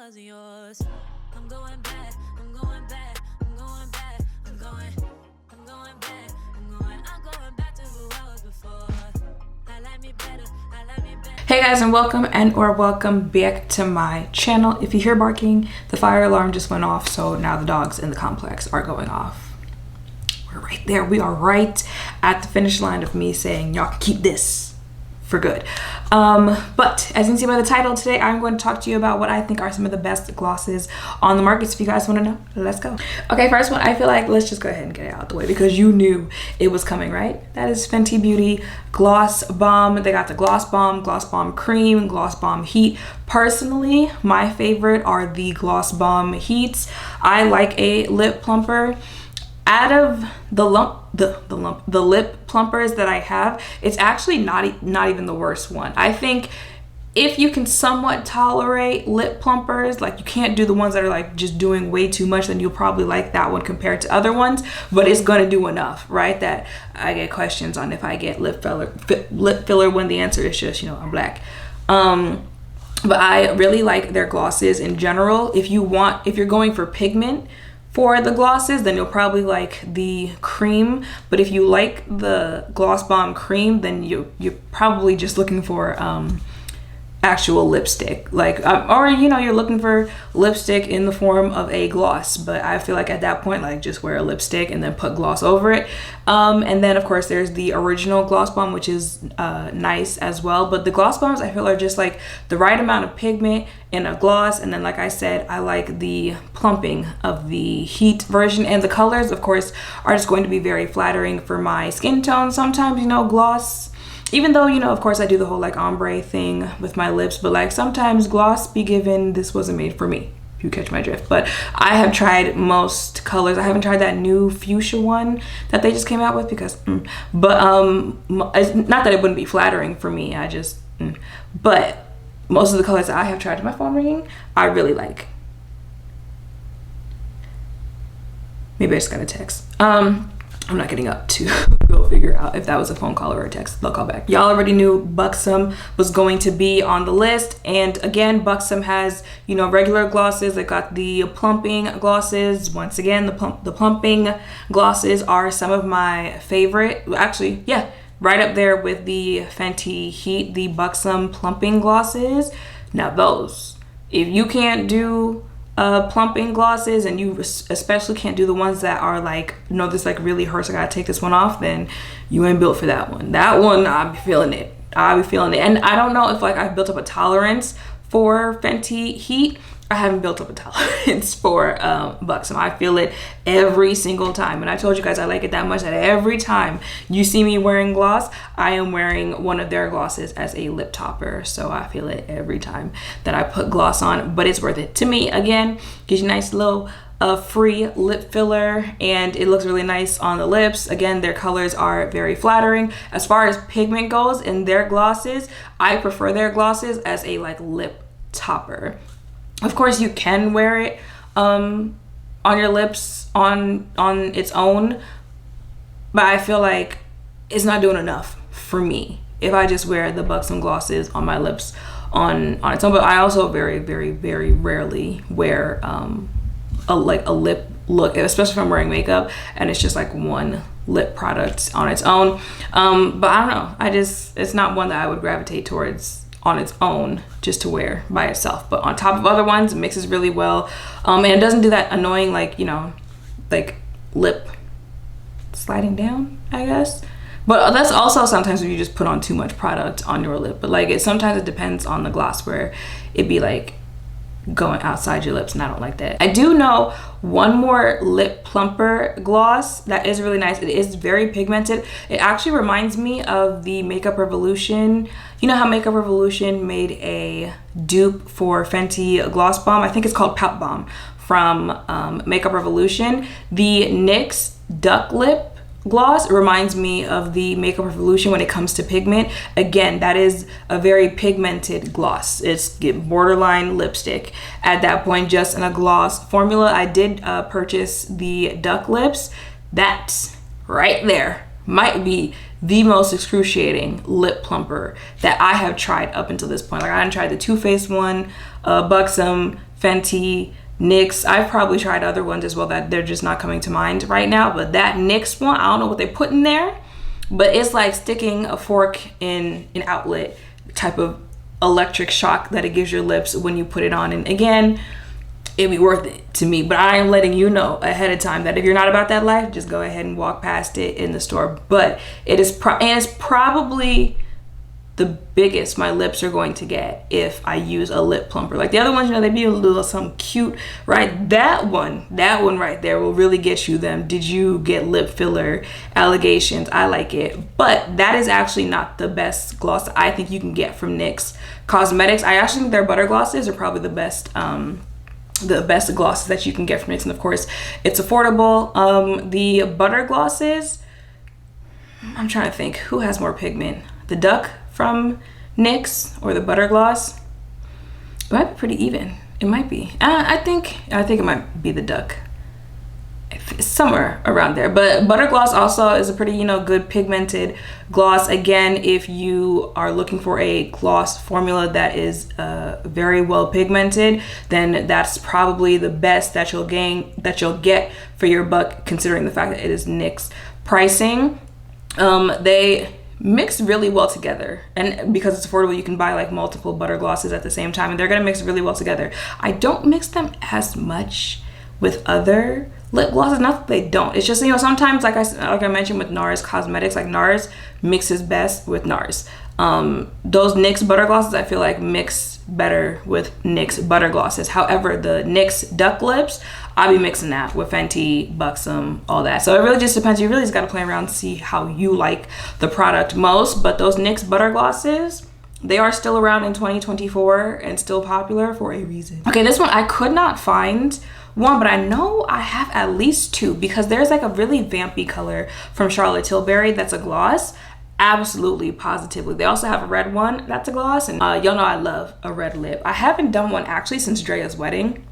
wasn't yours. I'm going back, I'm going back, I'm going back, I'm going back, I'm going back to who I was before. I like me better, I like me better. Hey guys, and welcome back to my channel. If you hear barking, the fire alarm just went off, so now the dogs in the complex are going off. We're right there. We are right at the finish line of me saying y'all can keep this for good. But as you can see by the title, today I'm going to talk to you about what I think are some of the best glosses on the market. So if you guys want to know, let's go. Okay, first one, I feel like let's just go ahead and get it out the way because you knew it was coming, right? That is Fenty Beauty Gloss Bomb. They got the Gloss Bomb Cream, Gloss Bomb Heat. Personally, my favorite are the Gloss Bomb Heats. I like a lip plumper. Out of the lip plumpers that I have, it's actually not even the worst one. I think if you can somewhat tolerate lip plumpers, like you can't do the ones that are like just doing way too much, then you'll probably like that one compared to other ones, but it's gonna do enough, right? That I get questions on if I get lip filler when the answer is just, I'm black. But I really like their glosses in general. If you're going for pigment for the glosses, then you'll probably like the cream. But if you like the Gloss Bomb Cream, then you're probably just looking for actual lipstick, or you're looking for lipstick in the form of a gloss. But I feel like at that point, like, just wear a lipstick and then put gloss over it. And then of course there's the original Gloss Bomb, which is nice as well. But the Gloss Bombs, I feel, are just like the right amount of pigment in a gloss. And then, like I said, I like the plumping of the heat version, and the colors of course are just going to be very flattering for my skin tone. Sometimes, gloss, even though, of course I do the whole like ombre thing with my lips, but like sometimes gloss be given, this wasn't made for me, if you catch my drift. But I have tried most colors. I haven't tried that new fuchsia one that they just came out with because, it's not that it wouldn't be flattering for me. But most of the colors that I have tried, to my phone ringing, I really like. Maybe I just got a text. I'm not getting up to go figure out if that was a phone call or a text. They'll call back. Y'all already knew Buxom was going to be on the list. And again, Buxom has, regular glosses. They got the plumping glosses. Once again, the plumping glosses are some of my favorite. Actually, yeah, right up there with the Fenty Heat, the Buxom plumping glosses. Now those, if you can't do plumping glosses, and you especially can't do the ones that are like, this like really hurts, I gotta take this one off, then you ain't built for that one. That one, I'll be feeling it. And I don't know if like I've built up a tolerance for Fenty Heat. I haven't built up a tolerance for Buxom. I feel it every single time. And I told you guys I like it that much that every time you see me wearing gloss, I am wearing one of their glosses as a lip topper. So I feel it every time that I put gloss on, but it's worth it. To me, again, gives you a nice little free lip filler, and it looks really nice on the lips. Again, their colors are very flattering. As far as pigment goes in their glosses, I prefer their glosses as a like lip topper. Of course, you can wear it on your lips on its own, but I feel like it's not doing enough for me if I just wear the Buxom glosses on my lips on its own. But I also very, very, very rarely wear a lip look, especially if I'm wearing makeup and it's just like one lip product on its own. But I don't know, it's not one that I would gravitate towards on its own just to wear by itself. But on top of other ones, it mixes really well, and it doesn't do that annoying like like lip sliding down, I guess. But that's also sometimes when you just put on too much product on your lip. But like sometimes it depends on the gloss where it'd be like going outside your lips, and I don't like that. I do know one more lip plumper gloss that is really nice. It is very pigmented. It actually reminds me of the Makeup Revolution. You know how Makeup Revolution made a dupe for Fenty Gloss Bomb? I think it's called Pout Bomb from Makeup Revolution. The NYX Duck Lip gloss reminds me of the Makeup Revolution when it comes to pigment. Again, that is a very pigmented gloss. It's borderline lipstick at that point, just in a gloss formula. I did purchase the Duck Lips. That right there might be the most excruciating lip plumper that I have tried up until this point. Like, I hadn't tried the Too Faced one, Buxom, Fenty, NYX. I've probably tried other ones as well that they're just not coming to mind right now, but that NYX one, I don't know what they put in there, but it's like sticking a fork in an outlet type of electric shock that it gives your lips when you put it on. And again, it'd be worth it to me, but I am letting you know ahead of time that if you're not about that life, just go ahead and walk past it in the store. But it's probably the biggest my lips are going to get if I use a lip plumper. Like the other ones, you know, they be a little something cute, right? That one right there will really get you them did you get lip filler allegations. I like it, but that is actually not the best gloss I think you can get from NYX Cosmetics. I actually think their butter glosses are probably the best glosses that you can get from NYX, and of course it's affordable. The butter glosses, I'm trying to think who has more pigment, the Duck from NYX or the butter gloss. It might be pretty even. It might be. I think it might be the Duck. Somewhere around there. But butter gloss also is a pretty, you know, good pigmented gloss. Again, if you are looking for a gloss formula that is very well pigmented, then that's probably the best that you'll get for your buck, considering the fact that it is NYX pricing. They mix really well together, and because it's affordable, you can buy like multiple butter glosses at the same time, and they're gonna mix really well together. I don't mix them as much with other lip glosses, not that they don't, it's just, you know, sometimes like I mentioned with NARS Cosmetics, like NARS mixes best with NARS. Those NYX butter glosses I feel like mix better with NYX butter glosses. However, the NYX Duck Lips, I'll be mixing that with Fenty, Buxom, all that. So it really just depends. You really just got to play around and see how you like the product most. But those NYX butter glosses, they are still around in 2024 and still popular for a reason. Okay, this one I could not find one, but I know I have at least two, because there's like a really vampy color from Charlotte Tilbury that's a gloss. Absolutely, positively. They also have a red one that's a gloss, and y'all know I love a red lip. I haven't done one actually since Drea's wedding,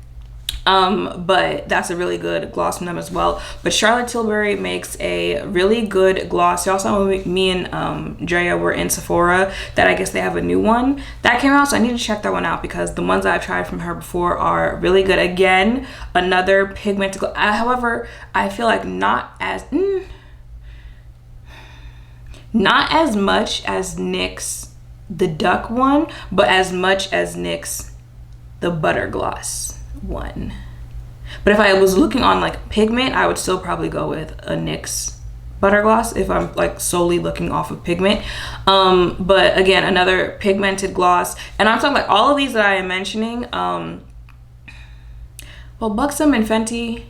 but that's a really good gloss from them as well. But Charlotte Tilbury makes a really good gloss. Also, me and Drea were in Sephora, that I guess they have a new one that came out, so I need to check that one out, because the ones that I've tried from her before are really good. Again, another pigmented gloss. However, I feel like not as much as NYX the Duck one, but as much as NYX the butter gloss one. But if I was looking on like pigment, I would still probably go with a NYX butter gloss if I'm like solely looking off of pigment. But again, another pigmented gloss, and I'm talking like all of these that I am mentioning, well, Buxom and Fenty,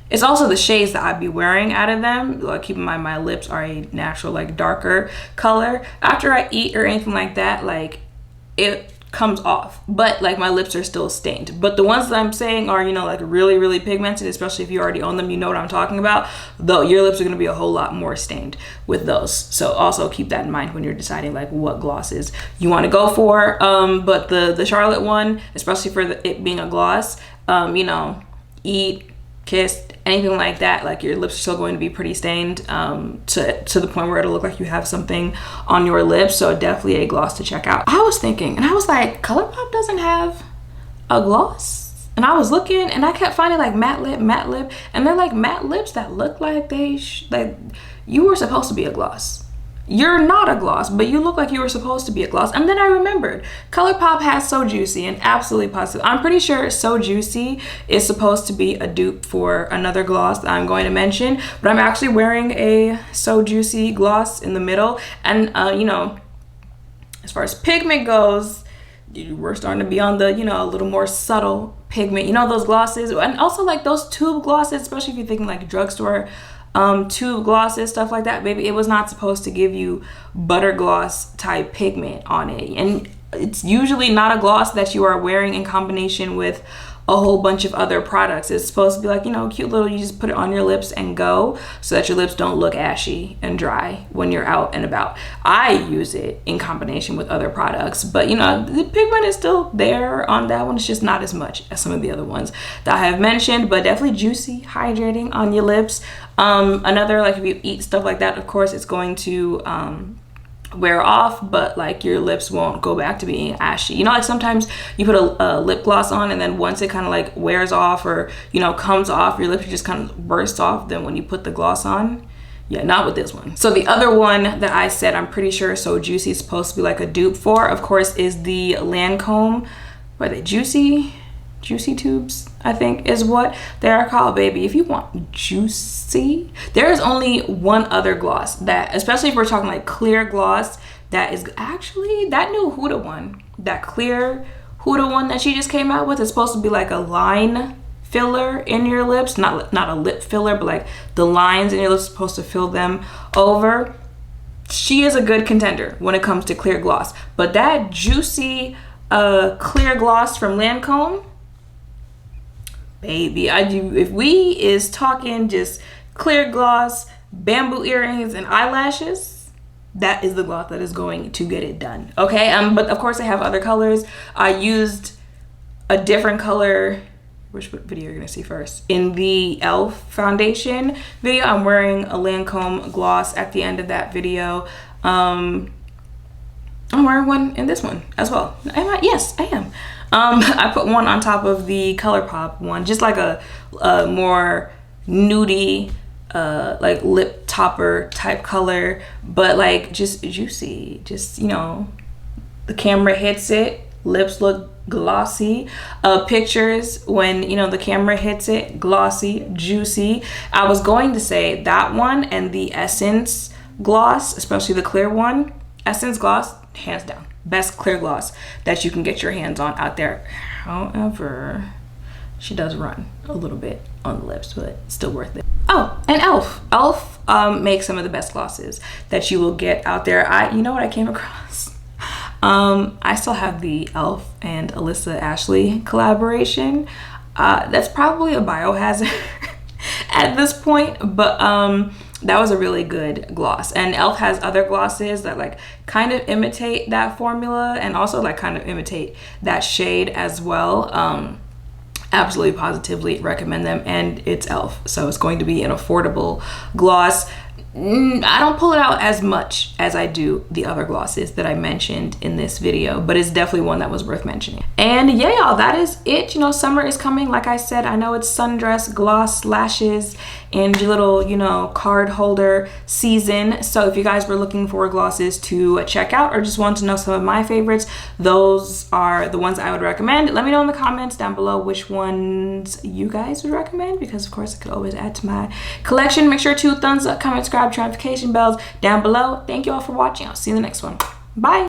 it's also the shades that I'd be wearing out of them. Like, keep in mind my lips are a natural like darker color. After I eat or anything like that, like it comes off, but like my lips are still stained. But the ones that I'm saying are, you know, like really, really pigmented, especially if you already own them, you know what I'm talking about, though your lips are going to be a whole lot more stained with those. So also keep that in mind when you're deciding like what glosses you want to go for. But the Charlotte one, especially for it being a gloss, you know, eat, kiss, anything like that, like your lips are still going to be pretty stained, to the point where it'll look like you have something on your lips. So definitely a gloss to check out. I was thinking, and I was like, Colourpop doesn't have a gloss, and I was looking and I kept finding like matte lip, and they're like matte lips that look like like you were supposed to be a gloss. You're not a gloss, but you look like you were supposed to be a gloss. And then I remembered Colourpop has So Juicy, and absolutely positive, I'm pretty sure So Juicy is supposed to be a dupe for another gloss that I'm going to mention, but I'm actually wearing a So Juicy gloss in the middle. And you know, as far as pigment goes, we're starting to be on the, you know, a little more subtle pigment, you know, those glosses, and also like those tube glosses, especially if you're thinking like drugstore tube glosses, stuff like that, baby. It was not supposed to give you butter gloss type pigment on it, and it's usually not a gloss that you are wearing in combination with a whole bunch of other products. It's supposed to be like, you know, cute little, you just put it on your lips and go, so that your lips don't look ashy and dry when you're out and about. I use it in combination with other products, but you know, the pigment is still there on that one. It's just not as much as some of the other ones that I have mentioned, but definitely juicy, hydrating on your lips. Another, like if you eat stuff like that, of course it's going to wear off, but like your lips won't go back to being ashy. You know, like sometimes you put a lip gloss on and then once it kind of like wears off or, you know, comes off, your lips just kind of burst off then when you put the gloss on. Yeah, not with this one. So the other one that I said I'm pretty sure So Juicy is supposed to be like a dupe for, of course, is the Lancome. What are they, Juicy tubes, I think is what they are called, baby. If you want juicy, there is only one other gloss that, especially if we're talking like clear gloss, that is actually that new Huda one, that clear Huda one that she just came out with. Is supposed to be like a line filler in your lips, not a lip filler, but like the lines in your lips, supposed to fill them over. She is a good contender when it comes to clear gloss, but that juicy clear gloss from Lancome, baby, if we is talking just clear gloss, bamboo earrings, and eyelashes, that is the gloss that is going to get it done. Okay, but of course I have other colors. I used a different color. Which video you're gonna see first? In the e.l.f. foundation video, I'm wearing a Lancome gloss at the end of that video. I'm wearing one in this one as well. Am I? Yes, I am. I put one on top of the Colourpop one, just like a more nudie, like lip topper type color, but like just juicy. Just, you know, the camera hits it, lips look glossy. Pictures, when, you know, the camera hits it, glossy, juicy. I was going to say that one and the Essence gloss, especially the clear one. Essence gloss, hands down, best clear gloss that you can get your hands on out there. However, she does run a little bit on the lips, but still worth it. Oh, and e.l.f. e.l.f. Makes some of the best glosses that you will get out there. You know what I came across? I still have the e.l.f. and Alyssa Ashley collaboration. That's probably a biohazard at this point, but that was a really good gloss. And e.l.f. has other glosses that like kind of imitate that formula and also like kind of imitate that shade as well. Absolutely positively recommend them, and it's e.l.f. so it's going to be an affordable gloss. I don't pull it out as much as I do the other glosses that I mentioned in this video, but it's definitely one that was worth mentioning. And yeah, y'all, that is it. You know, summer is coming. Like I said, I know it's sundress, gloss, lashes, and your little, you know, card holder season. So if you guys were looking for glosses to check out or just want to know some of my favorites, those are the ones I would recommend. Let me know in the comments down below which ones you guys would recommend, because of course I could always add to my collection. Make sure to thumbs up, comment, subscribe, turn notification bells down below. Thank you all for watching. I'll see you in the next one. Bye.